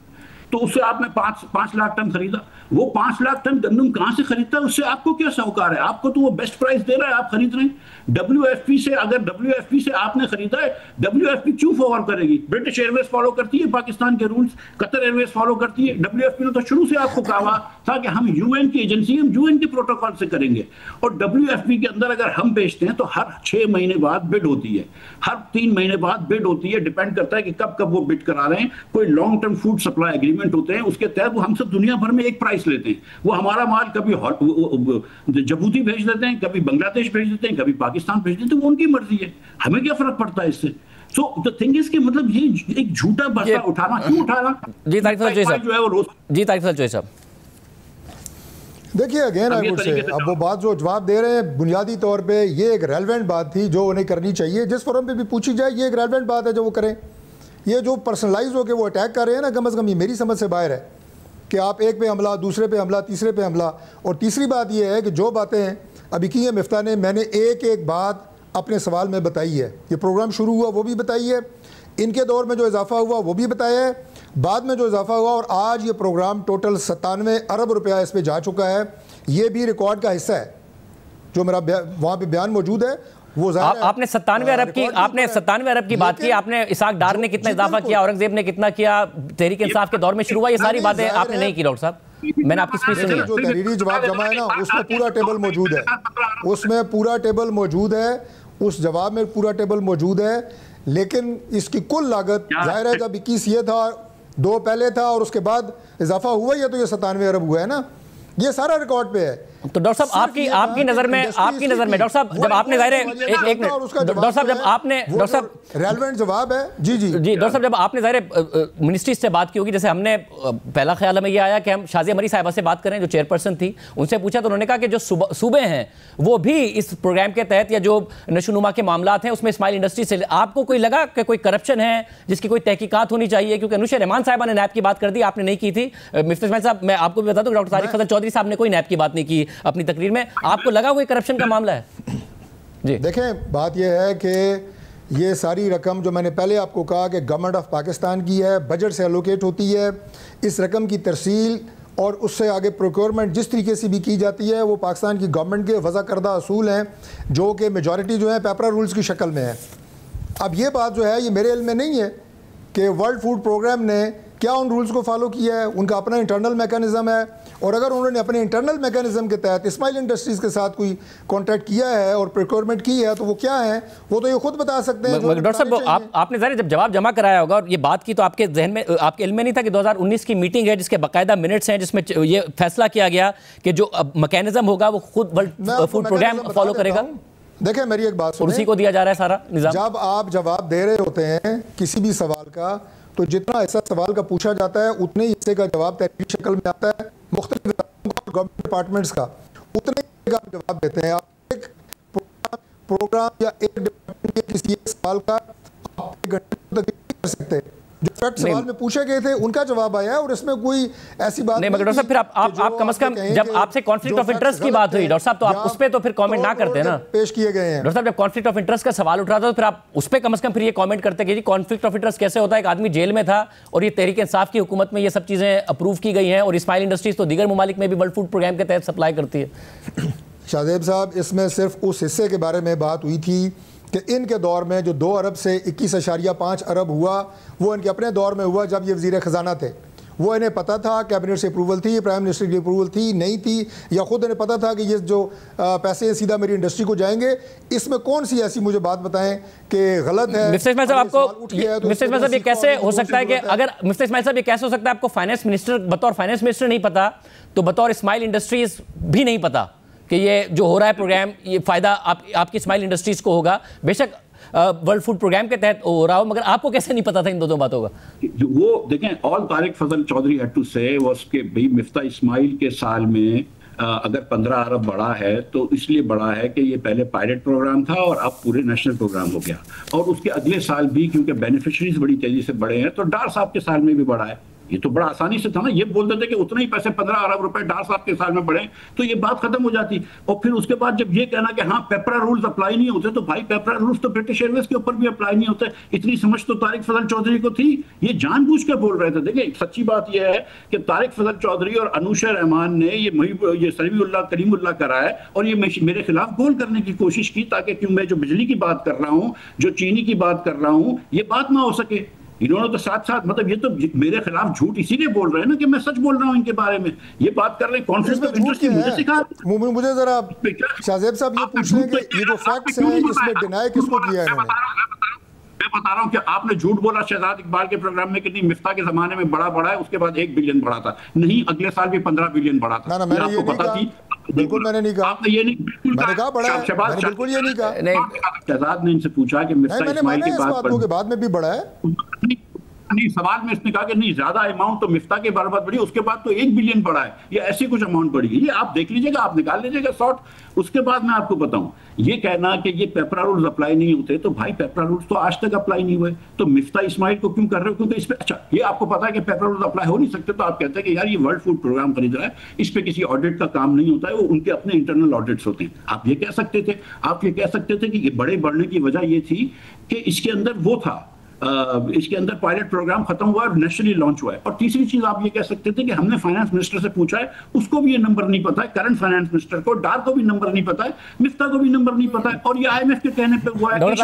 तो उससे आपने 5 लाख टन खरीदा। वो 5 लाख टन गंदम कहां से खरीदता है? उससे आपको क्या साहूकार है? आपको तो वो बेस्ट प्राइस दे रहा है, आप खरीद रहे हैं। WFP से, अगर WFP से आपने खरीदा है, WFP क्यों फॉलो करेगी? ब्रिटिश एयरवेज फॉलो करती है पाकिस्तान के रूल्स, कतर एयरवेज फॉलो करती है। WFP ने तो शुरू से आपको कहा था कि हम UN की एजेंसी, हम UN के प्रोटोकॉल से करेंगे। और WFP के अंदर अगर हम बेचते हैं तो हर 6 महीने बाद बिड होती है, हर 3 महीने बाद बिड होती है। डिपेंड करता है कि कब कब वो बिड करा रहे हैं। कोई long term food supply agreement होते हैं, उसके तहत वो हमसे दुनिया भर में एक प्राइस लेते हैं। वो हमारा माल कभी जिबूती भेज देते हैं, कभी बांग्लादेश भेज देते हैं, कभी पाकिस्तान भेज देते हैं। वो उनकी मर्जी है, हमें क्या फर्क पड़ता है इससे? सो द थिंग इज कि मतलब ये एक झूठा बस्ता उठाना क्यों उठाना? जी तारिक फजल साहब जो है वो जी तारिक फजल साहब देखिए अगेन आई वुड से, अब वो बात जो जवाब दे रहे हैं बुनियादी तौर पे ये एक रेलेवेंट बात थी जो उन्हें करनी चाहिए, जिस फोरम पे भी पूछी जाए ये एक रेलेवेंट बात है जो वो करें। ये जो पर्सनलाइज होकर वो अटैक कर रहे हैं ना, कम से कम ये मेरी समझ से बाहर है कि आप एक पे हमला, दूसरे पे हमला, तीसरे पे हमला। और तीसरी बात ये है कि जो बातें अभी की है मिफ्ता ने, मैंने एक एक बात अपने सवाल में बताई है। ये प्रोग्राम शुरू हुआ वो भी बताई है, इनके दौर में जो इजाफा हुआ वो भी बताया है, बाद में जो इजाफा हुआ, और आज ये प्रोग्राम टोटल 97 अरब रुपया इस पर जा चुका है। ये भी रिकॉर्ड का हिस्सा है जो मेरा वहाँ पे बयान मौजूद है। वो आपने 97 अरब की बात की, आपने इसाक डार ने कितना इजाफा किया, औरंगजेब ने कितना किया, तहरीक इंसाफ के दौर में शुरू हुआ, ये सारी बातें आपने नहीं की डॉक्टर साहब। मैंने आपकी स्पीच सुनी है। जो तहरीरी जवाब जमा है ना उसमें पूरा टेबल मौजूद है, उसमें पूरा टेबल मौजूद है, उस जवाब में पूरा टेबल मौजूद है। लेकिन इसकी कुल लागत जाहिर है जब 21 ये था, 2 पहले था और उसके बाद इजाफा हुआ ही है, तो ये 97 अरब हुआ है ना, ये सारा रिकॉर्ड पे है। तो डॉक्टर साहब आपकी नजर में डॉक्टर साहब जब आपने जाहिर है एक मिनट डॉक्टर साहब जब आपने डॉक्टर साहब रेलेवेंट जवाब है जी डॉक्टर साहब जब आपने जाहिर है मिनिस्ट्री से बात की होगी, जैसे हमने पहला ख्याल हमें ये आया कि हम शाजिया मरी साहिबा से बात करें जो चेयरपर्सन थी, उनसे पूछा तो उन्होंने कहा कि जो सूबे हैं वो भी इस प्रोग्राम के तहत या जो नशोनुमा के मामला हैं उसमें स्माइल इंडस्ट्री से आपको कोई लगा कि कोई करप्शन है जिसकी कोई तहकीकात होनी चाहिए? क्योंकि अनुशा रहमान साहिबा ने नैब की बात कर दी, आपने नहीं की थी। मिफ्ता इस्माइल साहब मैं आपको भी बता दूं डॉक्टर तारिक फजल चौधरी साहब ने कोई नैब की बात नहीं की अपनी तकरीर में, आपको लगा कोई करप्शन का मामला है? जी देखें बात यह है कि ये सारी रकम जो मैंने पहले आपको कहा कि गवर्नमेंट ऑफ पाकिस्तान की है, बजट से एलोकेट होती है। इस रकम की तरसील और उससे आगे प्रोक्योरमेंट जिस तरीके से भी की जाती है वो पाकिस्तान की गवर्नमेंट के वज़ा करदा असूल हैं जो कि मेजॉरिटी जो है पेपरा रूल्स की शक्ल में है। अब ये बात जो है ये मेरे इल्म में नहीं है कि वर्ल्ड फूड प्रोग्राम ने क्या उन रूल्स को फॉलो किया है, उनका अपना इंटरनल मैकेनिज्म है, और अगर उन्होंने अपने इंटरनल मैकेनिज्म के तहत इस्माइल इंडस्ट्रीज़ के साथ कोई कॉन्ट्रैक्ट किया है और प्रोक्योरमेंट की है तो वो क्या है वो तो ये खुद बता सकते हैं। डॉक्टर साहब आपने ज़रा जब जवाब जमा कराया होगा और ये बात की तो आपके जहन में आपके इल्म में नहीं था कि 2019 की मीटिंग है जिसके बाकायदा मिनट्स हैं जिसमें ये फैसला किया गया कि जो मैकेनिज्म होगा वो खुद वर्ल्ड फूड प्रोग्राम फॉलो करेगा? देखिए मेरी एक बात सुनिए, उसी को दिया जा रहा है सारा निजाम। जब आप जवाब दे रहे होते हैं किसी भी सवाल का तो जितना ऐसा सवाल का पूछा जाता है उतने हिस्से का जवाब तहरीरी शक्ल में आता है मुख्तलिफ गवर्नमेंट डिपार्टमेंट्स का, उतने का जवाब देते हैं। आप एक प्रोग्राम या एक डिपार्टमेंट के किसी एक सवाल का आप 1 घंटे तक कर सकते हैं, जो फैक्ट सवाल में पूछे गए थे उनका जवाब आया है और इसमें कोई ऐसी बात नहीं। मगर डॉक्टर साहब फिर आप कम से कम जब आपसे कॉन्फ्लिक्ट ऑफ इंटरेस्ट की बात हुई डॉक्टर साहब, तो आप उस पर तो फिर कमेंट ना करते ना, पेश किए गए हैं। डॉक्टर साहब जब कॉन्फ्लिक्ट ऑफ इंटरेस्ट का सवाल उठ रहा था तो फिर आप उस पर कम से कम फिर ये कमेंट करते कि जी कॉन्फ्लिक्ट ऑफ इंटरेस्ट कैसे होता है, एक आदमी जेल में था और ये तहरीक इंसाफ की हुकूमत में ये सब चीजें अप्रूव की गई हैं और इस्माइल इंडस्ट्रीज तो दीगर ममालिक में भी वर्ल्ड फूड प्रोग्राम के तहत सप्लाई करती है। शाहजेब साहब, इसमें सिर्फ उस हिस्से के बारे में बात हुई थी कि इनके दौर में जो 2 अरब से 21.5 अरब हुआ वो इनके अपने दौर में हुआ जब ये वज़ीर ख़जाना थे। वो इन्हें पता था, कैबिनेट से अप्रूवल थी, प्राइम मिनिस्टर की अप्रूवल थी नहीं थी, या ख़ुद इन्हें पता था कि ये जो पैसे सीधा मेरी इंडस्ट्री को जाएंगे। इसमें कौन सी ऐसी मुझे बात बताएं कि गलत है? मिस्टर इस्माइल साहब आपको मिस्टर इस्माइल साहब ये कैसे हो सकता है कि अगर मिस्टर इस्माइल साहब ये कैसे हो सकता है आपको फाइनेंस मिनिस्टर बतौर फाइनेंस मिनिस्टर नहीं पता तो बतौर इस्माइल इंडस्ट्रीज भी नहीं पता कि ये जो हो रहा है प्रोग्राम ये फ़ायदा आपकी इस्माइल इंडस्ट्रीज़ को होगा? बेशक वर्ल्ड फूड प्रोग्राम के तहत हो रहा हो, मगर आपको कैसे नहीं पता था इन दोनों बातों का? वो देखें, ऑल Tariq Fazal Chaudhry had to say was कि भाई मिफ्ता इस्माइल के साल में अगर 15 अरब बढ़ा है तो इसलिए बढ़ा है कि ये पहले पायलट प्रोग्राम था और अब पूरे नेशनल प्रोग्राम हो गया, और उसके अगले साल भी क्योंकि बेनिफिशरीज बड़ी तेजी से बढ़े हैं तो डार साहब के साल में भी बढ़ा है। ये तो बड़ा आसानी से था ना, ये बोल देते कि उतने ही पैसे 15 अरब रुपए डार साहब के साल में बढ़े तो ये बात खत्म हो जाती। और फिर उसके बाद जब ये कहना कि हाँ पेपरा रूल्स अप्लाई नहीं होते, तो भाई पेपरा रूल्स तो ब्रिटिश एयरवेज के ऊपर भी अप्लाई नहीं होते। इतनी समझ तो तारिक फजल चौधरी को थी, ये जानबूझ के बोल रहे थे। देखिए सच्ची बात यह है कि तारिक फजल चौधरी और अनुशा रहमान ने ये सलीमुल्लाह करीमुल्लाह करा है और ये मेरे खिलाफ गोल करने की कोशिश की ताकि क्यों मैं जो बिजली की बात कर रहा हूँ, जो चीनी की बात कर रहा हूँ, ये बात ना हो सके। इन्होंने तो साथ साथ मतलब ये तो मेरे खिलाफ झूठ इसीलिए बोल रहे हैं ना कि मैं सच बोल रहा हूँ इनके बारे में। ये बात कर रहे हैं कॉन्फ्लिक्ट ऑफ इंटरेस्ट की मुझे सिखा। मुझे जरा शाहजेब साहब ये पूछ रहे हैं कि ये जो फैक्ट्स हैं इसमें डिनाई किसको किया है? मैं बता रहा हूँ कि आपने झूठ बोला शहजाद इकबाल के प्रोग्राम में कितनी मिफ्ता के जमाने में बड़ा है, उसके बाद 1 बिलियन बढ़ा था। नहीं, अगले साल भी 15 बिलियन बढ़ा था। मैंने ये नहीं कहा, बिल्कुल मैंने नहीं कहा, आपने ये नहीं मैंने कहा बढ़ा है, मैंने बिल्कुल ये नहीं कहा। शहजाद ने इनसे पूछा कि मिफ्ता इस्माइल की बात बाद में भी बढ़ा है। नहीं, सवाल में इसने कहा कि नहीं ज्यादा अमाउंट तो मिफ्ता के बराबर बढ़ी, उसके बाद तो 1 बिलियन बढ़ा है, ये ऐसी कुछ अमाउंट बढ़ी है। ये आप देख लीजिएगा, आप निकाल लीजिएगा शॉर्ट। उसके बाद मैं आपको बताऊं, ये कहना कि ये पेपरा रूल्स अप्लाई नहीं होते, तो भाई पेपरा रूल्स तो आज तक अप्लाई नहीं हुए, तो मिफ्ता इस्माइल को क्यों कर रहे हो? क्योंकि इस पे अच्छा ये आपको पता है कि पेपरा रूल्स अप्लाई हो नहीं सकते, तो आप कहते हैं कि यार ये वर्ल्ड फूड प्रोग्राम खरीद रहा है, इस पे किसी ऑडिट का काम नहीं होता है, वो उनके अपने इंटरनल ऑडिट्स होते हैं। आप ये कह सकते थे, आप ये कह सकते थे कि ये बड़े बढ़ने की वजह ये थी कि इसके अंदर वो था, इसके अंदर पायलट प्रोग्राम खत्म हुआ और नेशनली लॉन्च हुआ है। और तीसरी चीज आप ये कह सकते थे कि हमने फाइनेंस मिनिस्टर से पूछा है, उसको भी ये नंबर नहीं पता है, करंट फाइनेंस मिनिस्टर को, डार को भी नंबर नहीं पता है, मिफ्ता को भी नंबर नहीं पता है, और ये IMF के कहने पे हुआ है। डॉक्टर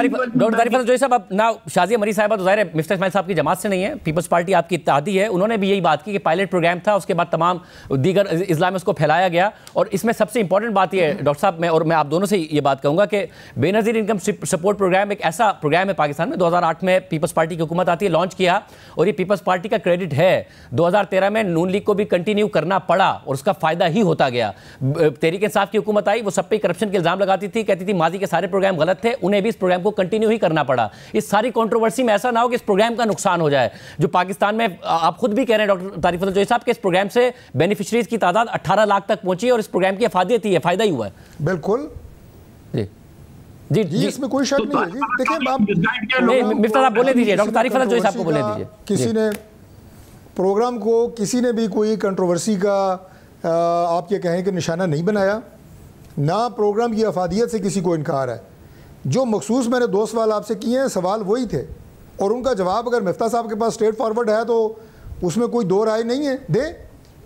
तारिक फजल चौधरी साहब, अब ना शाजिया मरी साहिबा तो जाहिर है मिफ्ता इस्माइल साहब की जमात से नहीं है, पीपल्स पार्टी आपकी इत्तेहादी है, उन्होंने भी यही बात की कि पायलट प्रोग्राम था, उसके बाद तमाम दीगर इस्लाम में उसको फैलाया गया। और इसमें सबसे इंपॉर्टेंट बात यह है डॉक्टर साहब, मैं आप दोनों से ये बात कहूँगा कि बेनज़ीर इनकम सपोर्ट प्रोग्राम एक ऐसा प्रोग्राम है पाकिस्तान में, 2008 में पीपल्स पार्टी की हुकूमत आती लॉन्च किया, और ये पीपल्स पार्टी का क्रेडिट है। 2013 में नून लीग को भी कंटिन्यू करना पड़ा और उसका फायदा ही होता गया। तहरीक इंसाफ की हुकूमत आई, वो सब पे करप्शन के इल्जाम लगाती थी, कहती थी माजी के सारे प्रोग्राम गलत थे, उन्हें भी इस प्रोग्राम को कंटिन्यू ही करना पड़ा। इस सारी कंट्रोवर्सी में ऐसा ना हो कि इस प्रोग्राम का नुकसान हो जाए, जो पाकिस्तान में आप खुद भी कह रहे हैं डॉक्टर तारिक फजल चौधरी साहब के इस प्रोग्राम से बेनिफिशरीज की तादाद 18 लाख तक पहुंची और इस प्रोग्राम की अफादियत ही है, फायदा ही हुआ है। बिल्कुल जी जी, इसमें कोई शक नहीं है जी। देखिए आप मिफ्ता साहब बोले दीजिए, डॉक्टर तारिक फजल चौधरी साहब को बोले दीजिए। किसी ने प्रोग्राम को किसी ने भी कोई कंट्रोवर्सी का आप ये कहें कि निशाना नहीं बनाया, ना प्रोग्राम की अफादियत से किसी को इनकार है। जो मखसूस मैंने 2 सवाल आपसे किए हैं, सवाल वही थे, और उनका जवाब अगर मिफ्ता साहब के पास स्ट्रेट फॉरवर्ड है तो उसमें कोई दो राय नहीं है। दे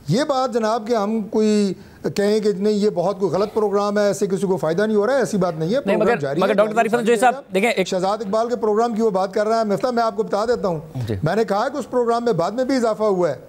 ये बात जनाब कि हम कोई कहें कि नहीं ये बहुत कोई गलत प्रोग्राम है, ऐसे किसी को फायदा नहीं हो रहा है, ऐसी बात नहीं है। मगर डॉक्टर तारिक फजल चौधरी साहब देखें, एक शहजाद इकबाल के प्रोग्राम की वो बात कर रहा है मिफ्ता, मैं आपको बता देता हूँ, मैंने कहा कि उस प्रोग्राम में बाद में भी इजाफा हुआ है,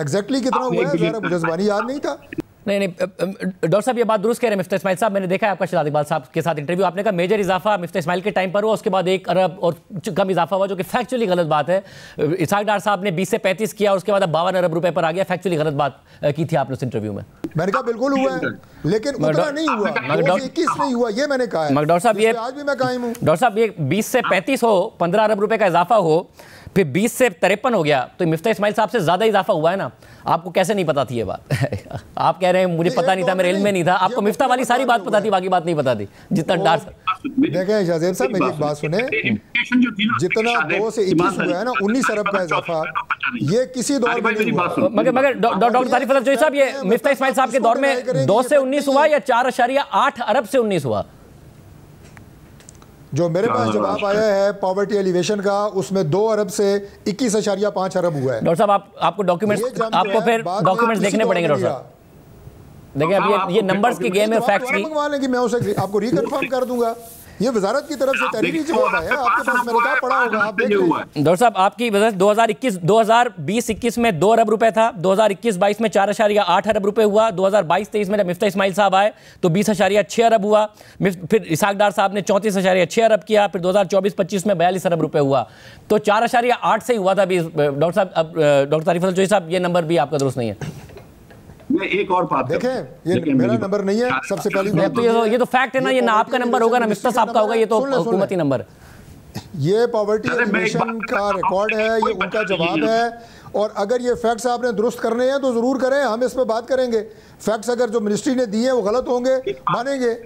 एग्जैक्टली कितना हुआ है ज़रा मुझे ज़बानी याद नहीं था। नहीं डॉक्टर साहब ये बात दुरुस्त कह रहे हैं मिफ्ता इस्माइल साहब, मैंने देखा है आपका शहजाद इकबाल साहब के साथ इंटरव्यू, आपने कहा मेजर इजाफा मिफ्ता इस्माइल के टाइम पर हुआ, उसके बाद 1 अरब और कम इजाफा हुआ, जो कि फैक्चुअली गलत बात है। इसहाक डार साहब ने 20 से 35 किया, उसके बाद अब 52 अरब रुपए पर आ गया, फैक्चुअली गलत बात की थी आपने उस इंटरव्यू में। मैंने कहा बिल्कुल हुआ है, लेकिन उतना नहीं हुआ, 21 नहीं हुआ, ये मैंने कहा है। डॉक्टर साहब ये आज भी मैं कायम हूं। डॉक्टर साहब ये 20 से 35 हो, 15 अरब रुपए का इजाफा हो, फिर 20 से 53 हो गया, तो मिफ्ता इस्माइल साहब से ज़्यादा इजाफा हुआ है ना। आपको कैसे नहीं पता थी ये बात? आप कह रहे हैं मुझे पता नहीं था, मेरे इल्म में नहीं था। आपको मिफ्ता वाली सारी बात पता थी, बाकी बात नहीं पता थी। जितना डार देखें शाहजेब साहब, मेरी एक बात सुने, जितना 2 से 21 हुआ है ना 19 अरब का इजाफा, ये किसी दौर में नहीं हुआ। मगर डॉक्टर तारिक फजल चौधरी साहब, ये मिफ्ता इस्माइल साहब के दौर में 2 से 19 हुआ या 4.8 अरब से 19 हुआ? जो मेरे पास जवाब आया है पॉवर्टी एलिवेशन का, उसमें 2 अरब से 21.5 अरब हुआ है। डॉक्टर साहब आपको डॉक्यूमेंट्स, आपको फिर डॉक्यूमेंट्स देखने पड़ेंगे डॉक्टर साहब। देखिए अब ये नंबर्स की गेम है, फैक्ट्स की। मंगवा लें कि मैं उसे आपको रिकन्फर्म कर दूंगा। ये वजारत की तरफ से तहरीरी जवाब है, आपके पास मैंने कहा पढ़ा होगा, आप देख लीजिए। डॉक्टर साहब आपकी वजह 2020-21 में 2 अरब रुपए था, 2021-22 में 4.8 अरब रुपए हुआ, 2022-23 में जब मिफ्ता इस्माइल साहब आए तो 20.6 अरब हुआ, फिर इसाक डार साहब ने 34.6 अरब किया, फिर 2024-25 में 42 अरब रुपए हुआ, तो 4.8 से ही हुआ था। डॉक्टर साहब, अब डॉक्टर तारिक फजल चौधरी साहब, ये नंबर भी आपका दुरुस्त नहीं है। मैं एक और बात देखें, ये मेरा नंबर नहीं है। सबसे पहली बात तो ये तो फैक्ट है ना, ये ना आपका नंबर होगा ना मिफ्ता साहब का होगा, ये तो हुकूमती नंबर। ये पॉवर्टी एलिवेशन का रिकॉर्ड है, ये उनका जवाब है। और अगर ये फैक्ट्स आपने दुरुस्त करने हैं तो जरूर करें, हम इस पर बात करेंगे। फैक्ट्स अगर जो मिनिस्ट्री ने दिए हैं वो गलत होंगे, मानेंगे,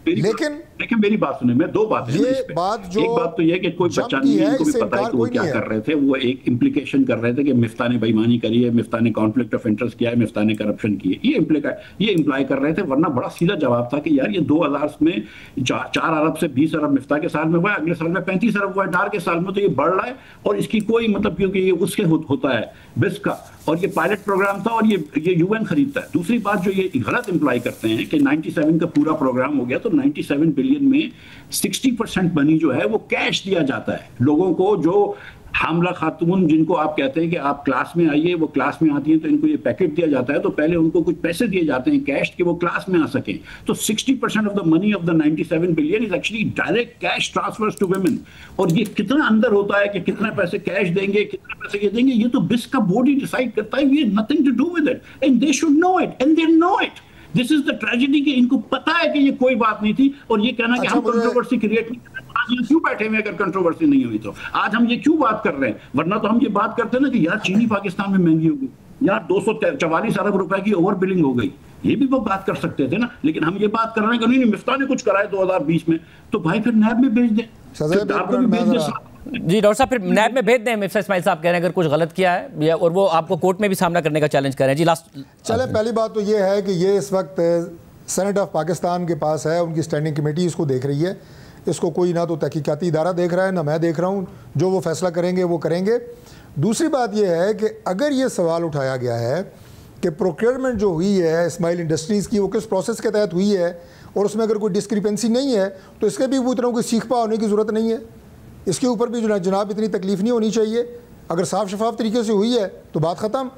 लेकिन मेरी बात सुने, मैं 2 बातें, ये बात जो एक बात तो ये कि कोई बच्चा नहीं है, इनको भी पता है कि वो क्या कर रहे थे। वो एक इम्प्लीकेशन कर रहे थे कि मिफ्ता ने बेईमानी करी है, मिफ्ता ने कॉन्फ्लिक्ट ऑफ इंटरेस्ट किया है, मिफ्ता ने करप्शन की है, ये इम्प्लाई कर रहे थे। वरना बड़ा सीधा जवाब था कि यार ये 2000 में 4 अरब से 20 अरब मिफ्ता के साल में हुआ है, अगले साल में 35 अरब हुआ है, डार के साल में तो ये बढ़ रहा है। और इसकी कोई मतलब, क्योंकि ये उसके होता है बिस का, और ये पायलट प्रोग्राम था और ये यूएन खरीदता है। दूसरी बात जो ये गलत इंप्लाई करते हैं कि 97 का पूरा प्रोग्राम हो गया, तो 97 बिलियन में 60% मनी जो है वो कैश दिया जाता है लोगों को। जो हामला खातून जिनको आप कहते हैं कि आप क्लास में आइए, वो क्लास में आती हैं तो इनको ये पैकेट दिया जाता है, तो पहले उनको कुछ पैसे दिए जाते हैं कैश कि वो क्लास में आ सकें। तो 60% of the money of the 97 billion is actually direct cash transfers to women. और ये कितना अंदर होता है कि कितने पैसे कैश देंगे, कितने पैसे ये देंगे, ये तो बिस का बोर्ड ही डिसाइड करता है। ये nothing to do with it, and they should know it, and they know it. This is the tragedy कि इनको पता है कि ये कोई बात नहीं थी, और ये कहना कि हम कंट्रोवर्सी क्रिएट नहीं कर रहे। आज ये क्यों बैठे हुए, अगर कंट्रोवर्सी नहीं हुई तो आज हम ये क्यों बात कर रहे हैं? वरना तो हम ये बात करते ना कि यार चीनी पाकिस्तान में महंगी हो गई, यार 244 अरब रुपए की ओवर बिलिंग हो गई, ये भी वो बात कर सकते थे ना। लेकिन हम ये बात कर रहे हैं कि नहीं मिफ्ता ने कुछ कराया 2020 में, तो भाई फिर नैब में भेज दें, जी डॉक्टर साहब, फिर नैब में भेज दें। मिफ्ता इस्माइल साहब कह रहे हैं अगर कुछ गलत किया है, या और वो आपको कोर्ट में भी सामना करने का चैलेंज कर रहे हैं। जी लास्ट चले, पहली बात तो ये है कि ये इस वक्त सेनेट ऑफ पाकिस्तान के पास है, उनकी स्टैंडिंग कमेटी इसको देख रही है। इसको कोई ना तो तहकीकाती इदारा देख रहा है, ना मैं देख रहा हूँ। जो वो फैसला करेंगे वो करेंगे। दूसरी बात यह है कि अगर ये सवाल उठाया गया है कि प्रोक्योरमेंट जो हुई है इस्माइल इंडस्ट्रीज़ की, वो किस प्रोसेस के तहत हुई है, और उसमें अगर कोई डिस्क्रिपेंसी नहीं है, तो इसके भी वो इतना कोई सीखपा होने की ज़रूरत नहीं है। इसके ऊपर भी जनाब इतनी तकलीफ नहीं होनी चाहिए। अगर साफ शफाफ तरीके से हुई है तो बात ख़त्म।